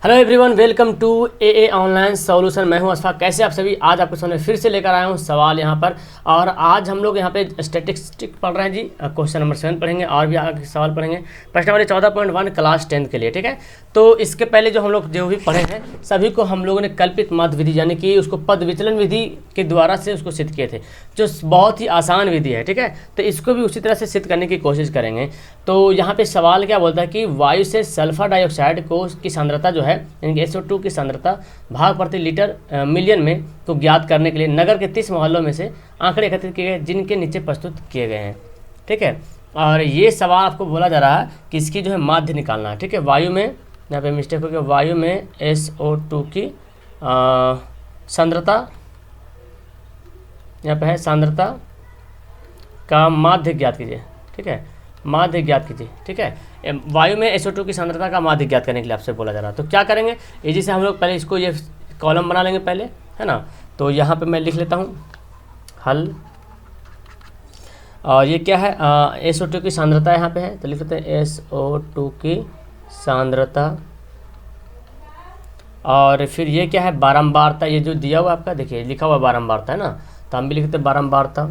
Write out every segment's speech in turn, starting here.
Hello everyone, welcome to a online solution. मैं हूं अशफाक। कैसे आप सभी? आज आपके सामने फिर से लेकर आया हूं सवाल यहां पर। और आज हम लोग यहां पे स्टैटिस्टिक्स पढ़ रहे हैं जी। क्वेश्चन नंबर 7 पढ़ेंगे और भी आगे सवाल पढ़ेंगे। प्रश्न नंबर 14.1 क्लास 10 के लिए, ठीक है। तो इसके पहले जो हम लोग जो भी पढ़े हैं सभी को हम लोगों ने कल्पित माध्य विधि यानी कि उसको पद विचलन विधि के द्वारा से उसको सिद्ध किए थे, जो बहुत ही आसान विधि है, ठीक है। तो इसको भी उसी तरह से सिद्ध करने की कोशिश करेंगे। तो यहाँ पे सवाल क्या बोलता है कि वायु से सल्फर डाइऑक्साइड को की सांद्रता जो है यानी कि SO2 की सांद्रता भाग प्रति लीटर मिलियन में को ज्ञात करने के लिए नगर के 30 मोहल्लों में से आंकड़े एकत्रित किए गए जिनके नीचे प्रस्तुत किए गए हैं, ठीक है। और ये सवाल आपको बोला जा रहा है कि इसकी जो है माध्य निकालना है, ठीक है। वायु में यहाँ पे मिस्टेक हो गया, वायु में SO2 की सांद्रता यहाँ पे है सांद्रता का माध्य ज्ञात कीजिए, ठीक है। माध्य ज्ञात कीजिए, ठीक है। वायु में SO2 की सांद्रता का माध्य ज्ञात करने के लिए आपसे बोला जा रहा है। तो क्या करेंगे, इजी से हम लोग पहले इसको ये कॉलम बना लेंगे पहले, है ना। तो यहाँ पे मैं लिख लेता हूँ हल। और ये क्या है, SO2 की सांद्रता यहाँ पे है, तो लिख लेते हैं SO2 की सांद्रता। और फिर ये क्या है, बारंबारता। ये जो दिया हुआ आपका देखिए लिखा हुआ बारंबारता है ना, तो हम भी लिखते हैं बारंबारता।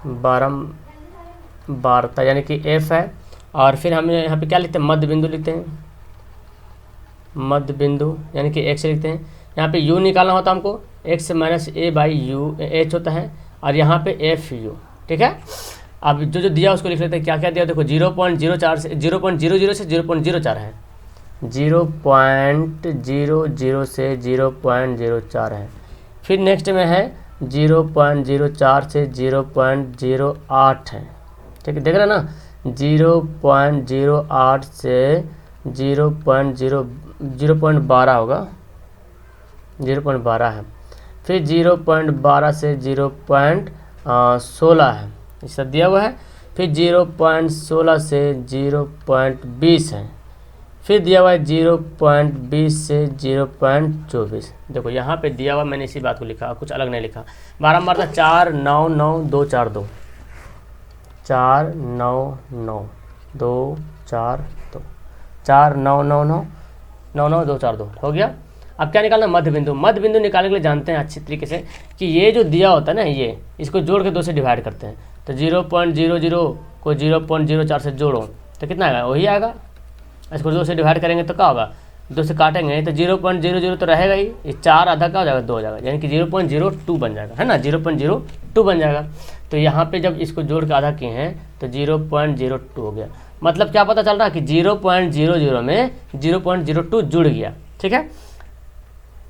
बारंबारता यानी कि F है। और फिर हम यहाँ पे क्या लिखते हैं, मध्य बिंदु लिखते हैं। मध्य बिंदु यानी कि x लिखते हैं। यहाँ पे u निकालना होता है हमको, x minus a by you h होता है। और यहाँ पे FU, ठीक है। अब जो दिया उसको लिख लेते हैं। क्या क्या दिया देखो, 0.04 से 0.00 से 0.04 है, 0.00 से 0.04 है। फिर नेक्स्ट में है 0.04 से 0.08 है, ठीक है। देख रहे हैं ना, 0.08 से 0.12 होगा, 0.12 है। फिर 0.12 से 0.16 है, ये सब दिया हुआ है। फिर 0.16 से 0.20 है। फिर दिया हुआ है 0.20 से 0.24। देखो यहाँ पे दिया हुआ, मैंने इसी बात को लिखा, कुछ अलग नहीं लिखा। बारंबारता 4999242 4999242 499999242 हो गया। अब क्या निकालना, मध्य बिंदु। मध्य बिंदु निकालने के लिए जानते हैं अच्छी तरीके से कि ये जो दिया होता है ना, ये इसको जोड़ के 2 से डिवाइड करते हैं। तो 0.00 को 0.04 से जोड़ो तो कितना आएगा, वही आएगा। इसको 2 से डिवाइड करेंगे तो क्या होगा, 2 से काटेंगे तो 0.00 तो रहेगा ही, ये 4 आधा का हो जाएगा, 2 हो जाएगा, यानी कि 0.02 बन जाएगा, है ना, 0.02 बन जाएगा। तो यहाँ पे जब इसको जोड़ के आधा किए हैं तो 0.02 हो गया। मतलब क्या पता चल रहा है कि 0.00 में 0.02 जुड़ गया, ठीक है।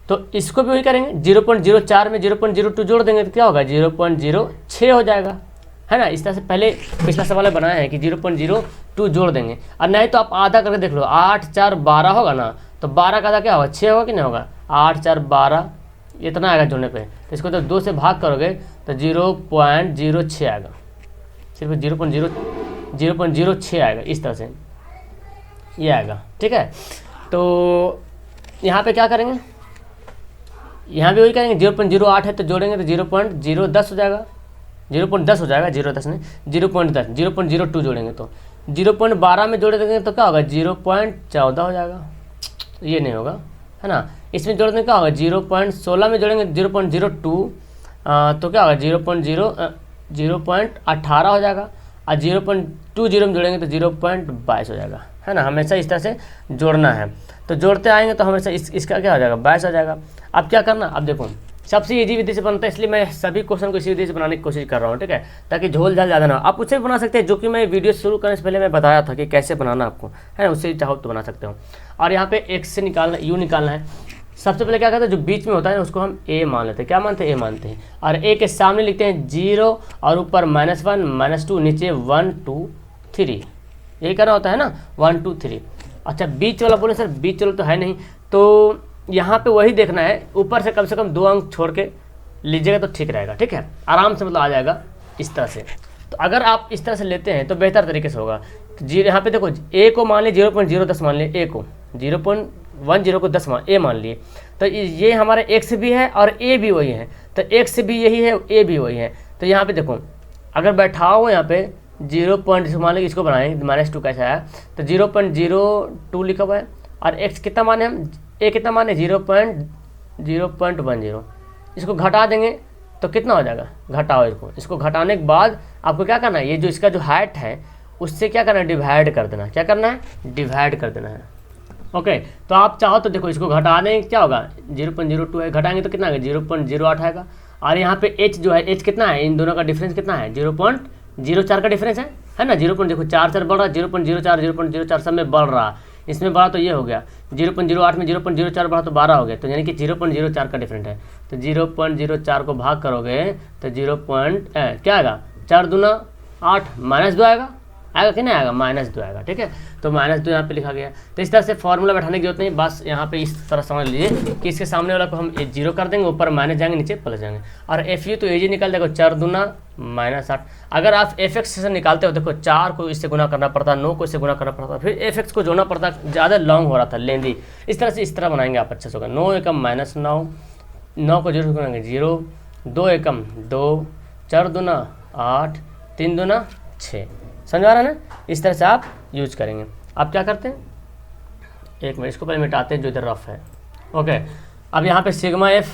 तो इसको भी वही करेंगे, 0.04 में 0.02 जोड़ देंगे तो क्या होगा, 0.06 हो जाएगा, है ना। इस तरह से पहले पिछला सवाल बनाया है कि 0.02 जोड़ देंगे। और नहीं तो आप आधा करके देख लो, 8 4 12 होगा ना, तो 12 का आधा क्या होगा, 6 होगा कि नहीं होगा, 8 4 12 इतना आएगा जोड़ने पे। तो इसको तो 2 से भाग करोगे तो 0.06 आएगा, सिर्फ 0.06 आएगा, इस तरह से ये आएगा, ठीक है। तो यहाँ पे क्या करेंगे, यहाँ भी वही करेंगे, 0.08 है तो जोड़ेंगे तो 0.010 हो जाएगा, 0.10 हो जाएगा, 0.10 नहीं 0.10, 0.02 जोड़ेंगे तो 0.12 में जोड़ देंगे तो क्या होगा, 0.14 हो जाएगा, ये नहीं होगा, है ना। इसमें जोड़ देंगे क्या होगा, 0.16 में जोड़ेंगे 0.02 तो क्या होगा, 0.18 हो जाएगा। और 0.20 में जोड़ेंगे तो 0.22 हो जाएगा, है ना। हमेशा इस तरह से जोड़ना है, तो जोड़ते आएंगे तो हमेशा इसका क्या हो जाएगा, 22 हो जाएगा। अब क्या करना, अब देखो सबसे इजी विधि से बनता है, इसलिए मैं सभी क्वेश्चन को इसी विधि से बनाने की कोशिश कर रहा हूँ, ठीक है, ताकि झोल झाल ज़्यादा ना हो। आप उससे भी बना सकते हैं, जो कि मैं वीडियो शुरू करने से पहले मैं बताया था कि कैसे बनाना आपको, है ना, उससे चाहो तो बना सकते हो। और यहाँ पे x से निकालना, u निकालना है। सबसे पहले क्या करते हैं, जो बीच में होता है उसको हम a मान लेते हैं। क्या मानते हैं, a मानते हैं। और a के सामने लिखते हैं 0 और ऊपर -1 -2 नीचे 1 2 3, यही करना होता है ना, 1 2 3। अच्छा बीच वाला बोले सर, बीच वाला तो है नहीं, तो यहाँ पे वही देखना है, ऊपर से कम 2 अंक छोड़ के लीजिएगा तो ठीक रहेगा, ठीक है, आराम से मतलब आ जाएगा इस तरह से। तो अगर आप इस तरह से लेते हैं तो बेहतर तरीके से होगा। तो यहाँ पे देखो a को मान लिए 0.010 मान लिए, a को 0.10 को 10 a मान लिए, तो ये हमारा x भी है और a भी वही है, तो x भी यही है, a भी वही है। तो यहाँ पे देखो अगर बैठाओ यहाँ पे 0. मान लीजिए इसको बनाएंगे -2 कैसा है, तो 0.02 लिखा हुआ है और x कितना माने हम, a कितना माने 0.10, इसको घटा देंगे तो कितना हो जाएगा, घटाओ इसको घटाने के बाद आपको क्या करना है, ये जो इसका जो हाइट है उससे क्या करना है, डिवाइड कर देना है। क्या करना है, डिवाइड कर देना है। ओके, तो आप चाहो तो देखो इसको घटा दें, क्या होगा 0.02 है, घटाएंगे तो कितना आएगा 0.08 आएगा। और यहाँ पे h जो है, h कितना है, इन दोनों का डिफरेंस कितना है 0.04 का डिफरेंस है ना। 0. देखो 4 बढ़ रहा है, 0.04 0.04 सब में बढ़ रहा, इसमें बढ़ा तो ये हो गया, 0.08 में 0.04 बढ़ा तो 12 हो गया, तो यानी कि 0.04 का डिफरेंस है। तो 0.04 को भाग करोगे तो क्या आएगा, 4 दूना 8, -2 आएगा कि नहीं आएगा, -2 आएगा। ठीक है, तो -2 यहाँ पे लिखा गया। तो इस तरह से फॉर्मूला बैठाने की जरूरत नहीं, बस यहाँ पे इस तरह समझ लीजिए कि इसके सामने वाला को हम 0 कर देंगे, ऊपर माइनस जाएंगे, नीचे प्लस जाएंगे। और FU तो इजी निकल जाएगा, 4 दूना -8। अगर आप FX से निकालते हो, देखो 4 को इससे गुना करना पड़ता, 9 को इससे गुना करना पड़ता, फिर FX को जोड़ना पड़ता, ज़्यादा लॉन्ग हो रहा था, लेंदी। इस तरह से इस तरह बनाएंगे आप, अच्छे से होगा। 9 एकम -9, 9 को 0 से गुनाएंगे 0, 2 एकम 2, 4 दूना 8, 3 दूना 6। समझ आ रहा है ना, इस तरह से आप यूज करेंगे। आप क्या करते हैं, एक मिनट इसको पहले मिटाते हैं जो इधर रफ है। ओके, अब यहाँ पे सिग्मा F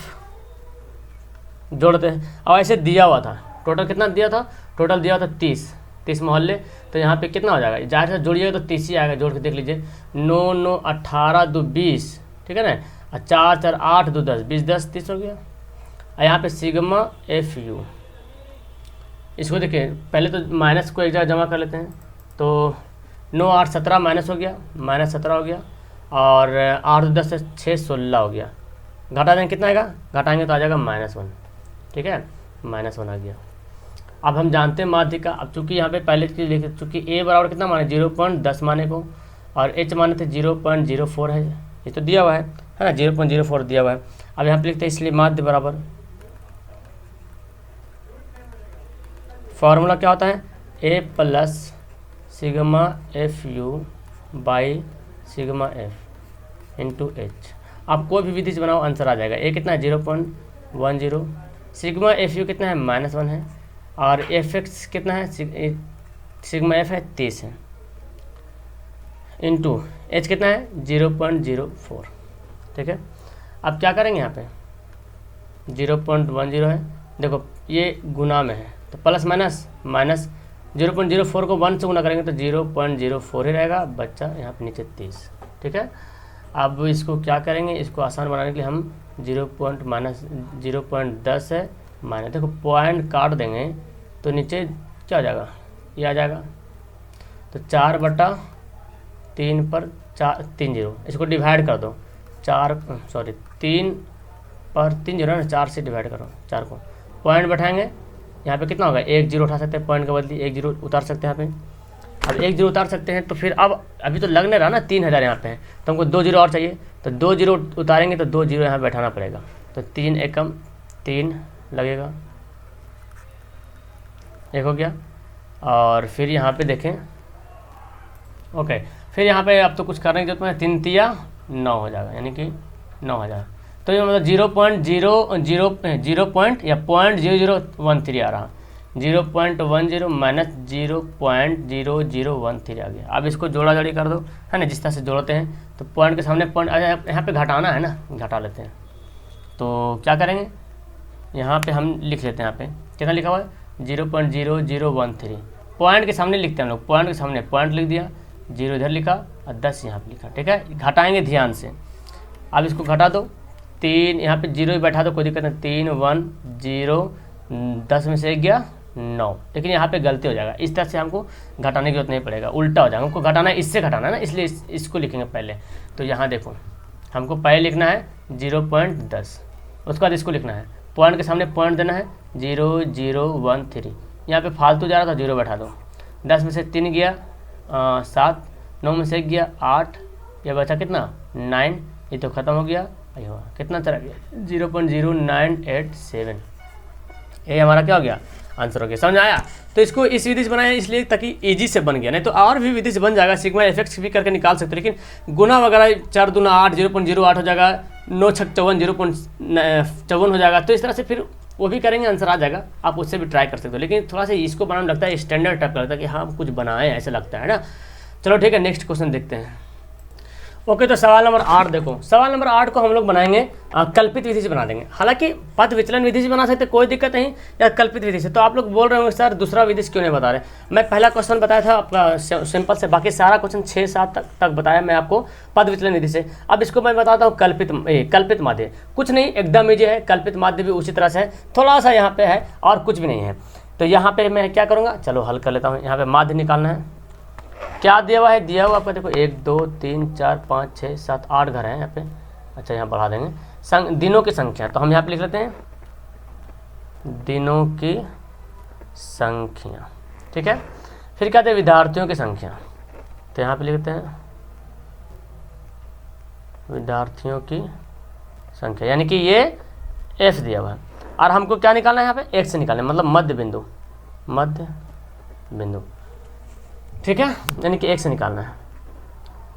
जोड़ते हैं। अब ऐसे दिया हुआ था, टोटल कितना दिया था, टोटल दिया था 30 मोहल्ले, तो यहाँ पे कितना हो जाएगा, जाहिर से जोड़िएगा तो 30 ही आएगा। जोड़ के देख लीजिए, 9 9 18 2 20, ठीक है ना, और 4 4 8 2 10, 20 10 30 हो गया। और यहाँ पे सिग्मा FU, इसको देखिए पहले तो माइनस को एक जगह जमा कर लेते हैं, तो 9 8 17 माइनस हो गया, -17 हो गया, और 8 10 से 6 16 हो गया। घटा देंगे कितना आएगा, घटाएंगे तो आ जाएगा -1। ठीक है, -1 आ गया। अब हम जानते हैं माध्य का, अब चूंकि यहाँ पे पहले चीज़ लिखे, चूँकि a बराबर कितना माने 0.10 माने को, और h माने थे 0.04 है, ये तो दिया हुआ है ना, 0.04 दिया हुआ है। अब यहाँ पे लिखते हैं, इसलिए माध्य बराबर फार्मूला क्या होता है, a plus sigma FU by sigma F into H। आप कोई भी विधि से बनाओ आंसर आ जाएगा। a कितना है 0.10, सिग्मा FU कितना है -1 है, और FX कितना है, सिग्मा F है 30 है, इंटू H कितना है 0.04। ठीक है, अब क्या करेंगे, यहाँ पे 0.10 है, देखो ये गुना में है तो प्लस माइनस 0.04 को 1 से गुना करेंगे तो 0.04 ही रहेगा, बच्चा यहाँ पे नीचे 30। ठीक है, अब इसको क्या करेंगे, इसको आसान बनाने के लिए हम 0.10 है माइनस, देखो पॉइंट काट देंगे तो नीचे क्या हो जाएगा, ये आ जाएगा, तो 4/3 पर 3 0, इसको डिवाइड कर दो, 3 पर 3 0 ना, 4 से डिवाइड करो, 4 को पॉइंट बैठाएंगे, यहाँ पे कितना होगा, 1 0 उठा सकते हैं, पॉइंट के बदले 1 0 उतार सकते हैं यहाँ पे। अब 1 0 उतार सकते हैं तो फिर अब अभी तो लगने रहा ना 3000 यहाँ पे है, तो हमको 2 0 और चाहिए, तो 2 0 उतारेंगे तो 2 0 यहाँ बैठाना पड़ेगा, तो 3 एकम 3 लगेगा, 1 हो गया। और फिर यहाँ पे देखें, ओके, फिर यहाँ पे अब तो कुछ करने की जरूरत नहीं, 3 तिया 9 हो जाएगा, यानी कि 9 हो जाएगा। तो ये मतलब 0.0013 आ रहा, 0.10 माइनस 0.0013 आ गया। अब इसको जोड़ा जोड़ी कर दो, है ना, जिस तरह से जोड़ते हैं तो पॉइंट के सामने पॉइंट यहाँ पे घटाना है ना, घटा लेते हैं। तो क्या करेंगे, यहाँ पे हम लिख लेते हैं, यहाँ पे कितना लिखा हुआ है 0.0013, पॉइंट के सामने लिखते हैं हम लोग, पॉइंट के सामने पॉइंट लिख दिया, 0 इधर लिखा और 10 यहाँ पे लिखा। ठीक है, घटाएंगे ध्यान से। अब इसको घटा दो, 3 यहाँ पे 0 ही बैठा दो, कोई दिक्कत नहीं, 3 1 0, 10 में से 1 गया 9, लेकिन यहाँ पे गलती हो जाएगा, इस तरह से हमको घटाने की जरूरत नहीं पड़ेगा, उल्टा हो जाएगा, हमको घटाना है, इससे घटाना है ना, इसलिए इसको लिखेंगे पहले। तो यहाँ देखो हमको पहले लिखना है 0.10, उसके बाद इसको लिखना है, पॉइंट के सामने पॉइंट देना है 0013, यहाँ पे फालतू जा रहा था 0 बैठा दो, 10 में से 3 गया 7, 9 में से 1 गया 8, ये बचा कितना 9, ये तो ख़त्म हो गया, कितना चला गया 0.0987, ये हमारा क्या हो गया आंसर हो गया। समझ आया, तो इसको इस विधि से बनाया इसलिए ताकि इजी से बन गया, नहीं तो और भी विधि से बन जाएगा, सिग्मा FX भी करके निकाल सकते, लेकिन गुना वगैरह 4 दूना 8 0.08 हो जाएगा, 9 6 54 0.54 हो जाएगा, तो इस तरह से फिर वो भी करेंगे, आंसर आ जाएगा, आप उससे भी ट्राई कर सकते हो। लेकिन थोड़ा सा इसको बनाने में लगता है स्टैंडर्ड टाइप का लगता है कि हाँ हम कुछ बनाएं ऐसा लगता है ना। चलो ठीक है, नेक्स्ट क्वेश्चन देखते हैं। ओके, तो सवाल नंबर 8 देखो, सवाल नंबर 8 को हम लोग बनाएंगे कल्पित विधि से बना देंगे। हालांकि पद विचलन विधि से बना सकते, कोई दिक्कत नहीं, या कल्पित विधि से। तो आप लोग बोल रहे होंगे सर दूसरा विधि से क्यों नहीं बता रहे। मैं पहला क्वेश्चन बताया था आपका सिंपल से, बाकी सारा क्वेश्चन 6-7 तक बताया मैं आपको पद विचलन विधि से। अब इसको मैं बताता हूँ कल्पित माध्य। कुछ नहीं, एकदम ईजी है, कल्पित माध्य भी उसी तरह से है, थोड़ा सा यहाँ पे है और कुछ भी नहीं है। तो यहाँ पे मैं क्या करूँगा, चलो हल कर लेता हूँ। यहाँ पे माध्य निकालना है, क्या दिया हुआ है, दिया हुआ आपका देखो 1 2 3 4 5 6 7 8 घर हैं यहाँ पे। अच्छा, यहाँ बढ़ा देंगे दिनों की संख्या, तो हम यहाँ पे लिख लेते हैं दिनों की संख्या, ठीक है। फिर कहते हैं विद्यार्थियों की संख्या, तो यहाँ पे लिखते हैं विद्यार्थियों की संख्या, यानी कि ये f दिया हुआ है। और हमको क्या निकालना है यहाँ पे, x से निकालना है, मतलब मध्य बिंदु, ठीक है, यानी कि 1 से निकालना है।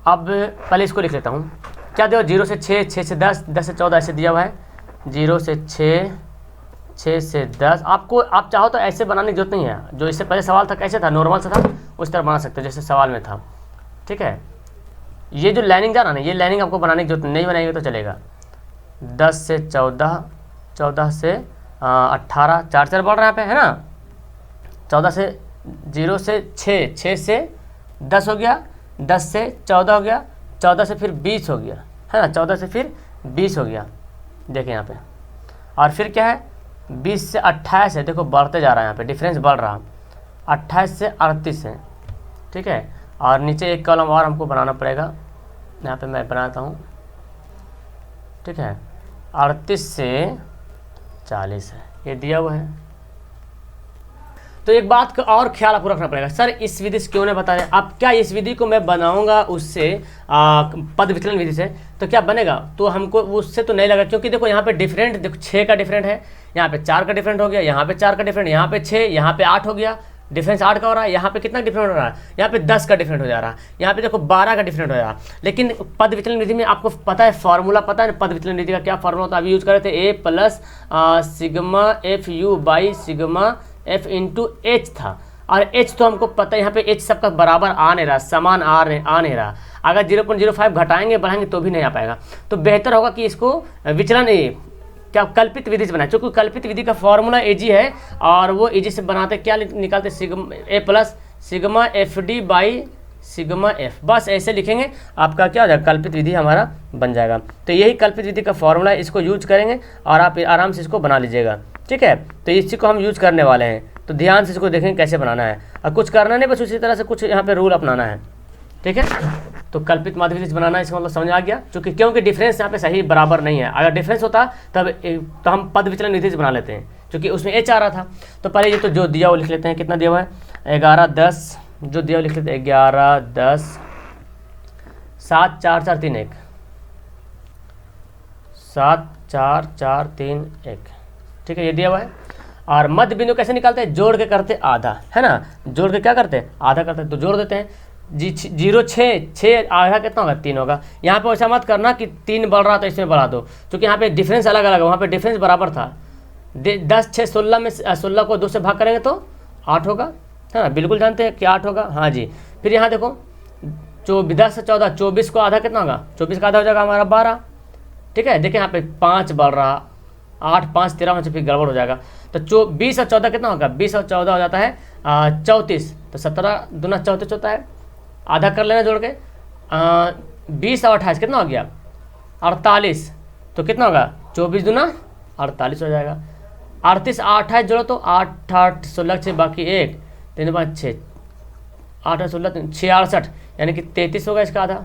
अब पहले इसको लिख लेता हूँ, क्या दिया 0 से 6, 6 से 10, 10 से 14 ऐसे दिया हुआ है, 0 से 6, 6 से 10। आपको आप चाहो तो ऐसे बनाने की जरूरत नहीं है, जो इससे पहले सवाल था कैसे था, नॉर्मल सा था, उस तरह बना सकते हो जैसे सवाल में था, ठीक है। ये जो लाइनिंग जा रहा ना, ये लाइनिंग आपको बनाने की जरूरत नहीं, बनाएंगे तो चलेगा। 10 से 14, 14 से 18, 4 बढ़ रहा है यहाँ पे, है ना। 14 से 0 से 6, 6 से 10 हो गया, 10 से 14 हो गया, 14 से फिर 20 हो गया, है ना, 14 से फिर 20 हो गया, देखिए यहाँ पे। और फिर क्या है, 20 से 28 है, देखो बढ़ते जा रहा है यहाँ पे, डिफरेंस बढ़ रहा, 28 से 38 है, ठीक है। और नीचे एक कॉलम और हमको बनाना पड़ेगा, यहाँ पे मैं बनाता हूँ, ठीक है। 38 से 40 है, ये दिया हुआ है। तो एक बात का और ख्याल आपको रखना पड़ेगा, सर इस विधि से क्यों नहीं बता रहे आप, क्या इस विधि को मैं बनाऊंगा उससे पद विचलन विधि से, तो क्या बनेगा, तो हमको उससे तो नहीं लगा, क्योंकि देखो यहाँ पे डिफरेंट, देखो 6 का डिफरेंट है, यहाँ पे 4 का डिफरेंट हो गया, यहाँ पे 4 का डिफरेंट, यहाँ पे 6, यहाँ पे 8 हो गया, डिफरेंस 8 का हो रहा है। यहाँ पे कितना डिफरेंट हो रहा है, यहाँ पे 10 का डिफरेंट हो जा रहा है, यहाँ पे देखो 12 का डिफरेंट हो जा रहा है। लेकिन पद विचलन विधि में आपको पता है फॉर्मूला, पता है पद विचलन विधि का क्या फॉर्मूला होता है, अभी यूज कर रहे थे a plus sigma F U by sigma F into H था। और h तो हमको पता है, यहाँ पे h सबका बराबर आ नहीं रहा, समान आ नहीं रहा। अगर 0.05 घटाएंगे बढ़ाएंगे तो भी नहीं आ पाएगा। तो बेहतर होगा कि इसको विचलन क्या कल्पित विधि से बनाए, क्योंकि कल्पित विधि का फॉर्मूला एजी है, और वो एजी से बनाते क्या निकालते, sigma A plus sigma F D by sigma F, बस ऐसे लिखेंगे, आपका क्या हो जाएगा, कल्पित विधि हमारा बन जाएगा। तो यही कल्पित विधि का फॉर्मूला है, इसको यूज करेंगे और आप आराम से इसको बना लीजिएगा, ठीक है। तो इसी को हम यूज करने वाले हैं, तो ध्यान से इसको देखेंगे कैसे बनाना है, और कुछ करना नहीं, बस उसी तरह से कुछ यहाँ पे रूल अपनाना है, ठीक है। तो कल्पित माध्य विधि से बनाना, इसका मतलब समझ आ गया, क्योंकि डिफरेंस यहाँ पे सही बराबर नहीं है। अगर डिफरेंस होता तब तो हम पद विचलन विधि से बना लेते हैं, क्योंकि उसमें एच आ रहा था। तो पहले ये तो जो दिया वो लिख लेते हैं, कितना दिया हुआ है 11 10, जो दिया वो लिख लेते हैं 11 10 7 4 4 3 1, 7 4 4 3 1, ठीक है, ये दिया हुआ है। और मध्य बिंदु कैसे निकालते हैं, जोड़ के करते आधा, है ना, जोड़ के क्या करते हैं, आधा करते हैं, तो जोड़ देते हैं। 0 6 आधा कितना होगा, 3 होगा। यहाँ पे ऐसा मत करना कि 3 बढ़ रहा तो इसमें बढ़ा दो, क्योंकि यहाँ पे डिफरेंस अलग अलग है, वहाँ पे डिफरेंस बराबर था। 10 6 16 में 16 को 2 से भाग करेंगे तो 8 होगा, है ना, बिल्कुल जानते हैं कि 8 होगा, हाँ जी। फिर यहाँ देखो 10 से 14, 24 को आधा कितना होगा, 24 का आधा हो जाएगा हमारा 12, ठीक है। देखिए यहाँ पे 5 बढ़ रहा, 8 5 13 में से फिर गड़बड़ हो जाएगा। तो 20 और 14 कितना होगा, 20 और 14 हो जाता है 34, तो 17 दूना 34 होता है, आधा कर लेना जोड़ के। 20 और 28 कितना हो गया 48, तो कितना होगा 24 दूना 48 हो जाएगा। 38 28 जोड़ो तो 8 8 16 से बाकी 1 3 5 6 8 16 6 68, यानी कि 33 होगा इसका आधा।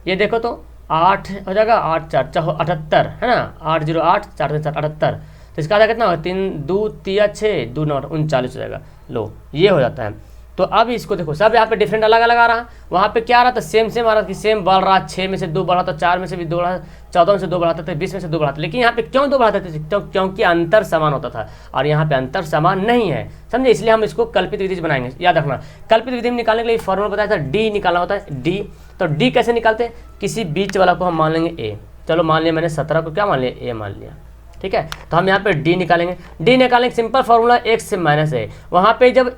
ये देखो तो 8 हो जाएगा, 8 4 78, है ना, 8 0 8 4 3 7 78, तो इसका आधा कितना होगा 3 2 3 6 2 9 39 हो जाएगा। लो ये हो जाता है। तो अब इसको देखो सब यहाँ पे डिफरेंट अलग अलग आ रहा, वहाँ पे क्या आ रहा था, सेम आ रहा था कि सेम बढ़ रहा, 6 में से 2 बढ़ा, तो 4 में से भी 2 बढ़ा, 14 में से 2 बढ़ाते थे, 20 में से 2 बढ़ाते, लेकिन यहाँ पे क्यों 2 बढ़ाते थे, क्योंकि अंतर समान होता था, और यहाँ पे अंतर समान नहीं है, समझे, इसलिए हम इसको कल्पित विधि बनाएंगे। याद रखना, कल्पित विधि में निकालने के लिए फॉर्मूला बताया था, डी निकालना होता है, डी। तो डी कैसे निकालते हैं, किसी बीच वाला को हम मान लेंगे ए, चलो मान लिया मैंने 17 को क्या मान लिया, ए मान लिया, ठीक है। तो हम यहाँ पे डी निकालेंगे। डी निकालेंगे, सिंपल फार्मूला x से माइनस ए। वहाँ पे जब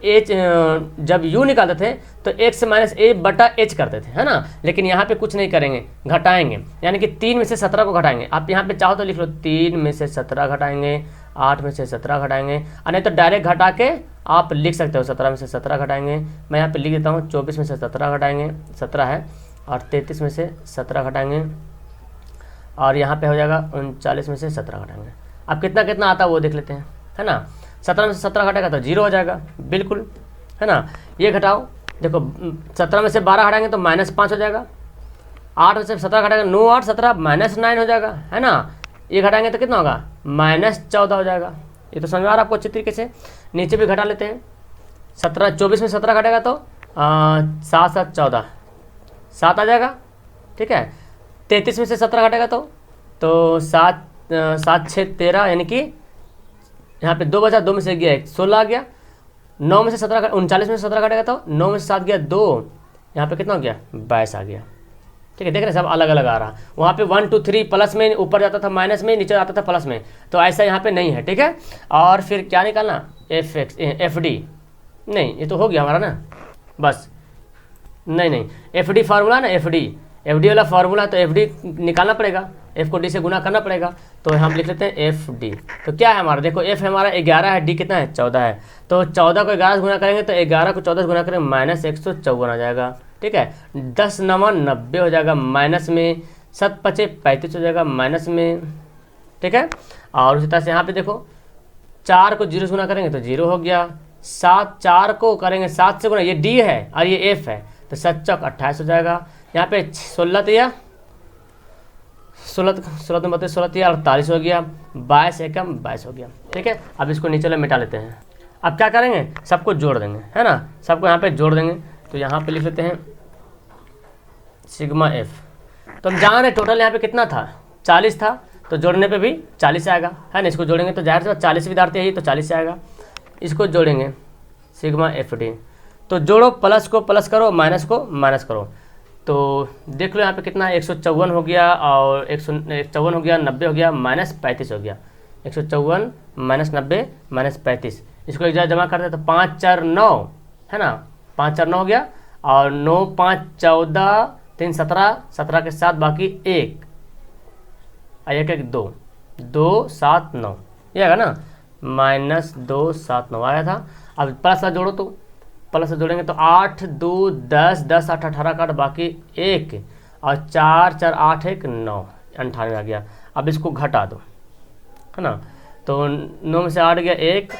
u निकालते थे तो x से माइनस ए बटा h करते थे, है ना। लेकिन यहाँ पे कुछ नहीं करेंगे, घटाएंगे, यानी कि 3 में से 17 को घटाएंगे। आप यहाँ पे चाहो तो लिख लो 3 में से 17 घटाएंगे, 8 में से 17 घटाएंगे, और नहीं तो डायरेक्ट घटा के आप लिख सकते हो 17 में से 17 घटाएंगे। मैं यहाँ पे लिख देता हूँ 24 में से 17 घटाएंगे, 17 है, और 33 में से 17 घटाएंगे, और यहाँ पे हो जाएगा 39 में से 17 घटाएंगे। अब कितना कितना आता है वो देख लेते हैं, है ना। 17 में से 17 घटाएगा तो 0 हो जाएगा, बिल्कुल, है ना। ये घटाओ, देखो 17 में से 12 घटाएंगे तो -5 हो जाएगा, 8 में से 17 घटाएगा 9 8 17 -9 हो जाएगा, है ना। ये घटाएंगे तो कितना होगा, -14 हो जाएगा। ये तो समझ आ रहा है आपको अच्छी तरीके से। नीचे भी घटा लेते हैं, 24 में 17 घटेगा तो 7 7 14, 7 आ जाएगा, ठीक है। 33 में से 17 घटेगा तो 7 7 6 13, यानी कि यहाँ पे 2 बचा, 2 में से गया 1, 16 आ गया। 9 में से 17 39 में से 17 घटेगा तो 9 में से 7 गया 2, यहाँ पे कितना हो गया 22 आ गया, ठीक है। देख रहे हैं सब अलग अलग आ रहा। वहाँ पे 1 2 3 प्लस में ऊपर जाता था, माइनस में नीचे आता था प्लस में, तो ऐसा यहाँ पे नहीं है, ठीक है। और फिर क्या निकालना, एफ डी, नहीं ये तो हो गया हमारा ना, बस नहीं एफ डी फार्मूला ना, एफ डी वाला फार्मूला, तो एफ डी निकालना पड़ेगा, एफ को डी से गुना करना पड़ेगा। तो हम लिख लेते हैं एफ डी। तो क्या है हमारा, देखो एफ हमारा 11 है, डी कितना है 14 है, तो 14 को 11 से गुना करेंगे तो 11 को 14 से गुना करेंगे -154 आ जाएगा, ठीक है। 10 9 90 हो जाएगा, माइनस में 7 5 35 हो जाएगा, माइनस में, ठीक है। और उसी तरह से यहाँ पे देखो 4 को 0 से गुना करेंगे तो 0 हो गया, 7 4 को करेंगे 7 से गुना, ये डी है और ये एफ है, तो 7 चौक 28 हो जाएगा। यहाँ पे 16 तिया 16 16 16 तिया 48 हो गया, 22 एकम 22 हो गया, ठीक है। अब इसको नीचे ले मिटा लेते हैं। अब क्या करेंगे, सबको जोड़ देंगे, है ना, सबको यहाँ पे जोड़ देंगे। तो यहाँ पे लिख लेते हैं सिग्मा एफ। तो हम जान रहे टोटल यहाँ पे कितना था, 40 था, तो जोड़ने पे भी 40 आएगा, है ना। इसको जोड़ेंगे तो जाहिर से 40 विद्यार्थी है, तो 40 आएगा। इसको जोड़ेंगे सिग्मा एफ डी, तो जोड़ो, प्लस को प्लस करो, माइनस को माइनस करो, तो देख लो यहाँ पे कितना 154 हो गया, और 154 हो गया, 90 हो गया, -35 हो गया। 154 -90 -35, इसको एक जगह जमा करते तो 5 4 9, है ना, 5 4 9 हो गया, और 9 5 14 3 17, 17 के साथ बाकी 1 1 1 2 2 7 9, ये आएगा ना, -2 7 9 आया था। अब प्लस का जोड़ो, तो प्लस से जोड़ेंगे तो 8 2 10 10 8 18 काट बाकी 1, और 4 4 8 1 9 98 आ गया। अब इसको घटा दो, है ना, तो 9 में से 8 गया 1,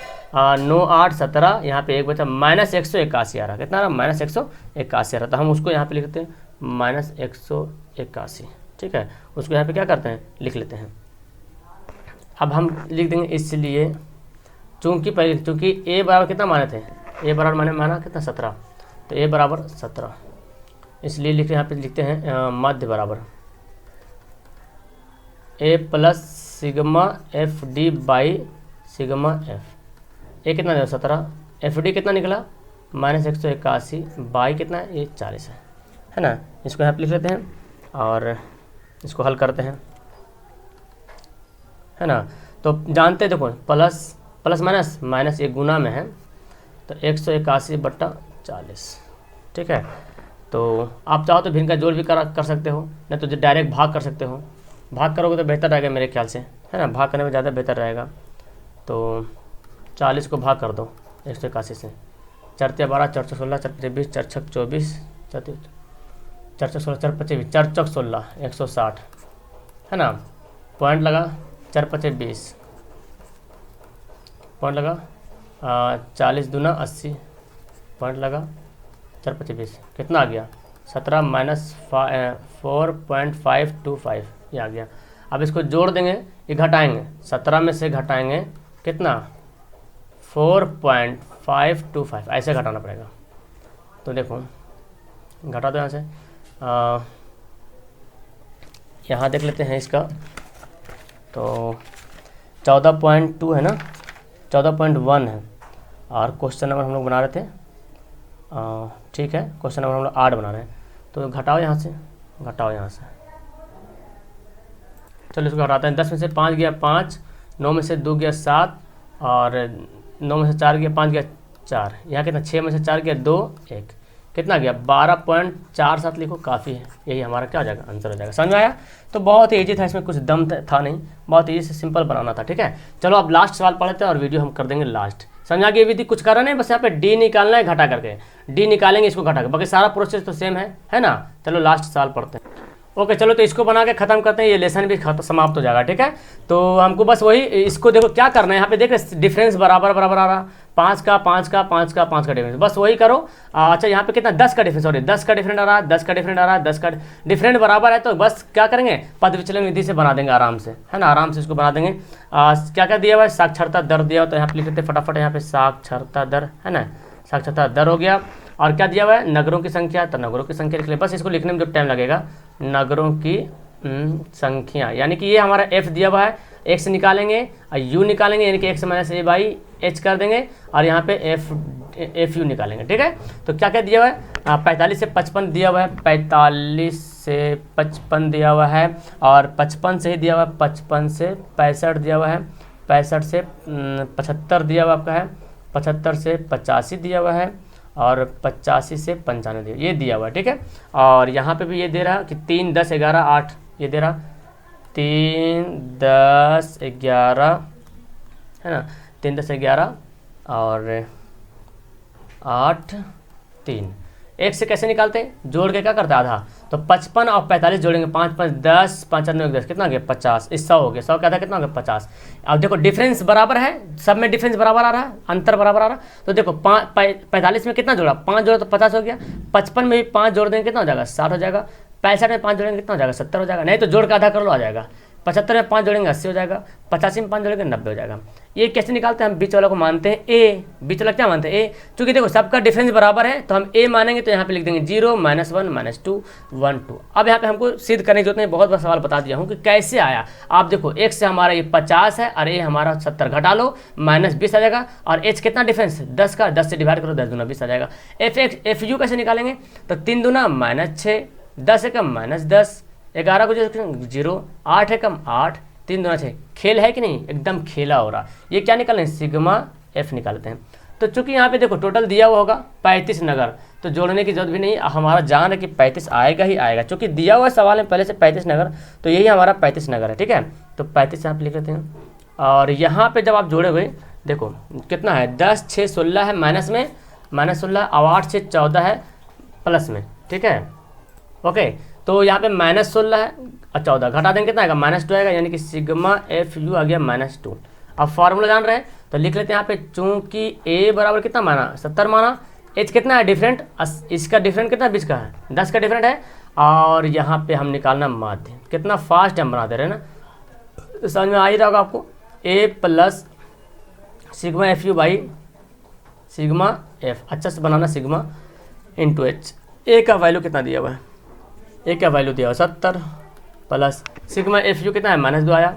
9 8 17, यहाँ पे 1 बचा, -181 आ रहा, कितना आ रहा, -181 आ रहा। तो हम उसको यहाँ पे लिखते हैं -181, ठीक है। उसको यहाँ पे क्या करते हैं, लिख लेते हैं। अब हम लिख देंगे, इसलिए चूँकि ए बराबर कितना माने थे, ए बराबर माना कितना 17, तो ए बराबर 17, इसलिए यहाँ पे लिखते हैं मध्य बराबर A plus sigma F D by sigma F. A कितना दे 17, एफ डी कितना निकला -181, बाई कितना है, ये 40 है ना। इसको यहाँ पे लिख लेते हैं और इसको हल करते हैं, है ना। तो जानते हैं, देखो प्लस प्लस माइनस माइनस एक गुना में है, तो 181/40, ठीक है। तो आप चाहो तो भिन्न का जोड़ भी कर सकते हो, नहीं तो डायरेक्ट भाग कर सकते हो। भाग करोगे तो बेहतर रहेगा मेरे ख्याल से, है ना, भाग करने में ज़्यादा बेहतर रहेगा। तो 40 को भाग कर दो 181 से, 4 3 12 4 4 16 4 5 20 4 6 24 4 4 16 4 5 20 4 4 16 160, है ना। पॉइंट लगा 4 5 20, पॉइंट लगा 40 दूना 80, पॉइंट लगा 4 5 20, कितना आ गया 17 -4.525, ये आ गया। अब इसको जोड़ देंगे, ये घटाएंगे, 17 में से घटाएंगे कितना 4.525, ऐसे घटाना पड़ेगा। तो देखो घटा दो यहाँ से, यहाँ देख लेते हैं इसका, तो 14.2 है ना, 14.1 है, और क्वेश्चन नंबर हम लोग बना रहे थे, ठीक है, क्वेश्चन नंबर हम लोग 8 बना रहे हैं। तो घटाओ यहाँ से, घटाओ यहाँ से, चलो इसको घटाते हैं। 10 में से 5 गया 5, 9 में से 2 गया 7 और 9 में से 4 गया 5 गया 4, यहाँ कितना 6 में से 4 गया 2 1, कितना गया 12.47 लिखो, काफ़ी है। यही हमारा क्या हो जाएगा, आंसर हो जाएगा। समझ में आया? तो बहुत ही ईजी था, इसमें कुछ दम था नहीं, बहुत ईजी से सिंपल बनाना था। ठीक है, चलो अब लास्ट सवाल पढ़ते हैं और वीडियो हम कर देंगे लास्ट। समझा कि ये विधि कुछ करना नहीं, बस यहाँ पे डी निकालना है घटा करके, डी निकालेंगे इसको घटा कर, बाकी सारा प्रोसेस तो सेम है ना। चलो लास्ट सवाल पढ़ते हैं। ओके चलो, तो इसको बना के खत्म करते हैं, ये लेसन भी समाप्त हो जाएगा। ठीक है, तो हमको बस वही इसको देखो क्या करना है, यहाँ पे देख रहे डिफरेंस बराबर बराबर आ रहा, 5 का 5 का 5 का 5 का डिफरेंस, बस वही करो। अच्छा यहाँ पे कितना 10 का डिफरेंस, सॉरी 10 का डिफरेंट आ रहा है, 10 का डिफरेंट आ रहा है, 10 का डिफरेंट बराबर है, तो बस क्या करेंगे, पद विचलन विधि से बना देंगे आराम से, है ना, आराम से इसको बना देंगे। क्या क्या दिया हुआ है, साक्षरता दर दिया हुआ, तो यहाँ पे लिख देते फटाफट, यहाँ पे साक्षरता दर, है ना, साक्षरता दर हो गया। और क्या दिया हुआ है, नगरों की संख्या, तो नगरों की संख्या लिख ले, बस इसको लिखने में जो टाइम लगेगा, नगरों की संख्या, यानी कि ये हमारा f दिया हुआ है, x निकालेंगे और u निकालेंगे, यानी कि x minus a by h कर देंगे, और यहाँ पे f u निकालेंगे। ठीक है, तो क्या क्या दिया हुआ है, 45 से 55 दिया हुआ है, 45 से 55 दिया हुआ है, और 55 से ही दिया हुआ है, 55 से 65 दिया हुआ है, 65 से 75 दिया हुआ आपका है, 75 से 85 दिया हुआ है, और 85 से 95 दिया, ये दिया हुआ है। ठीक है, और यहाँ पे भी ये दे रहा कि 3 10 11 8, ये दे रहा 3 10 11, है ना, 3 10 11 और 8 3। एक से कैसे निकालते हैं, जोड़ के क्या करते हैं, आधा, तो 55 और 45 जोड़ेंगे, 5 5 10, 5 9 10, कितना हो गया 50, इस 100 हो गया, 100 का आधा कितना हो गया 50। अब देखो डिफरेंस बराबर है, सब में डिफरेंस बराबर आ रहा है, अंतर बराबर आ रहा है, तो देखो 45 में कितना जोड़ा, 5 जोड़ा तो 50 हो गया, 55 में भी 5 जोड़ देंगे कितना हो जाएगा 60 हो जाएगा, 65 में 5 जोड़ेंगे कितना हो जाएगा 70 हो जाएगा, नहीं तो जोड़ का आधा कर लो आ जाएगा, 75 में 5 जोड़ेंगे 80 हो जाएगा, 85 में 5 जोड़ेंगे 90 हो जाएगा। ये कैसे निकालते हैं, हम बीच वाला को मानते हैं ए, बीच वाला क्या मानते हैं ए, क्योंकि देखो सबका डिफरेंस बराबर है, तो हम ए मानेंगे, तो यहाँ पे लिख देंगे 0 -1 -2 1 2। अब यहाँ पे हमको सिद्ध करने की जरूरत नहीं, बहुत बड़ा सवाल बता दिया हूँ कि कैसे आया। आप देखो x से हमारा ये 50 है और ए हमारा 70, घटा लो -20 आ जाएगा, और h कितना डिफरेंस 10 का, 10 से डिवाइड करो 10 दूना 20 आ जाएगा। एफ यू कैसे निकालेंगे, तो 3 दूना -6, 10 एकम -10, 11 को 0, 8 एकम 8, 3 दूना 6, खेल है कि नहीं, एकदम खेला हो रहा। ये क्या निकालें, सिग्मा f निकालते हैं। तो चूंकि यहाँ पे देखो टोटल दिया हुआ होगा 35 नगर, तो जोड़ने की जरूरत भी नहीं, हमारा जान है कि 35 आएगा ही आएगा, क्योंकि दिया हुआ सवाल में पहले से 35 नगर, तो यही हमारा 35 नगर है। ठीक है, तो 35 यहाँ पे लिख लेते हैं, और यहाँ पे जब आप जोड़े हुए देखो कितना है, 10 6 16 है, माइनस में -16, और 8 से 14 है प्लस में। ठीक है, ओके, तो यहाँ पे -16 है और 14, घटा देंगे कितना आएगा -2 आएगा, यानी कि सिग्मा एफ यू आ गया -2। अब फार्मूला जान रहे हैं तो लिख लेते हैं यहाँ पे, चूंकि ए बराबर कितना माना 70 माना, एच कितना है डिफरेंट, इसका डिफरेंट कितना बीच का है 10 का डिफरेंट है, और यहाँ पे हम निकालना माध्य, कितना फास्ट हम बना दे रहे हैं ना, समझ में आ ही रहा होगा आपको, A plus sigma F U by sigma F, अच्छा से बनाना सिग्मा इंटू एच। ए का वैल्यू कितना दिया हुआ है, ए का वैल्यू दिया हुआ 70 प्लस सिग्मा एफ यू कितना है -2 आया,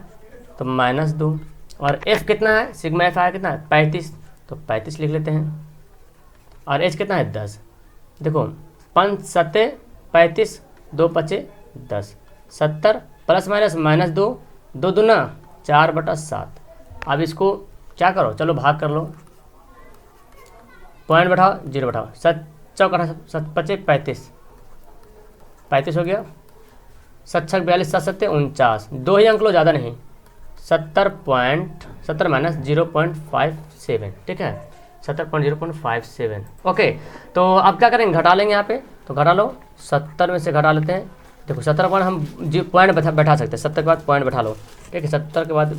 तो -2, और एफ कितना है, सिग्मा एफ आया कितना है 35, तो 35 लिख लेते हैं, और एच कितना है 10, देखो 5 7 35, 2 5 10, 70 प्लस माइनस -2, 2 दूना 4/7। अब इसको क्या करो, चलो भाग कर लो, पॉइंट बैठाओ 0 बैठाओ, 7 चौक 7 5 35 हो गया, 7 6 42 7 7 49, 2 ही अंक लो ज़्यादा नहीं, 70 माइनस 0.57। ठीक है, 70.057। ओके, तो अब क्या करेंगे, घटा लेंगे यहाँ पे, तो घटा लो, 70 में से घटा लेते हैं, देखो 70 पॉइंट हम पॉइंट बैठा सकते हैं, 70 के बाद पॉइंट बैठा लो। ठीक है, 70 के बाद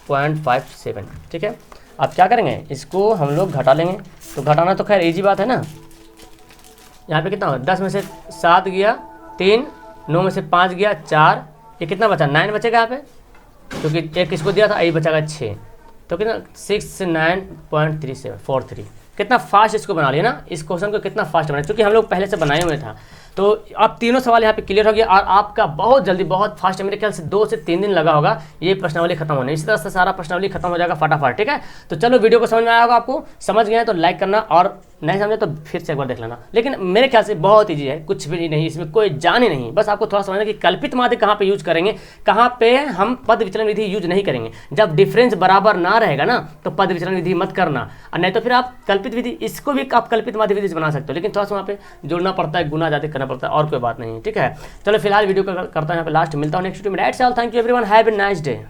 0.57। ठीक है, अब क्या करेंगे, इसको हम लोग घटा लेंगे, तो घटाना तो खैर इजी बात है ना। यहाँ पे कितना होगा, 10 में से 7 गया 3, 9 में से 5 गया 4, ये कितना बचा 9 बचेगा यहाँ पे, क्योंकि एक इसको दिया था, यही बचेगा 6, तो कितना 69.3743। कितना फास्ट इसको बना लिया ना, इस क्वेश्चन को कितना फास्ट बना, क्योंकि हम लोग पहले से बनाए हुए था, तो आप तीनों सवाल यहाँ पे क्लियर हो गया और आपका बहुत जल्दी, बहुत फास्ट, मेरे ख्याल से 2 से 3 दिन लगा होगा ये प्रश्नावली खत्म होने। इसी तरह से सारा प्रश्नावली खत्म हो जाएगा फटाफट, ठीक है। तो चलो वीडियो को समझ में आया होगा आपको, समझ गए तो लाइक करना, और नहीं समझे तो फिर से एक बार देख लेना। लेकिन मेरे ख्याल से बहुत ईजी है, कुछ भी नहीं, इसमें कोई जान ही नहीं। बस आपको थोड़ा समझना कि कल्पित माध्य कहाँ पे यूज करेंगे, कहाँ पे हम पद विचलन विधि यूज नहीं करेंगे। जब डिफरेंस बराबर ना रहेगा ना तो पद विचलन विधि मत करना, और नहीं तो फिर आप कल्पित विधि, इसको भी आप कल्पित माध्य विधि से बना सकते हो, लेकिन थोड़ा सा वहाँ पे जोड़ना पड़ता है, गुना ज़्यादा करना पड़ता है, और कोई बात नहीं, ठीक है। चलो फिलहाल वीडियो को करता हूँ यहाँ पे लास्ट, मिलता हूँ नेक्स्ट वीडियो में। Thank you everyone, have a nice day.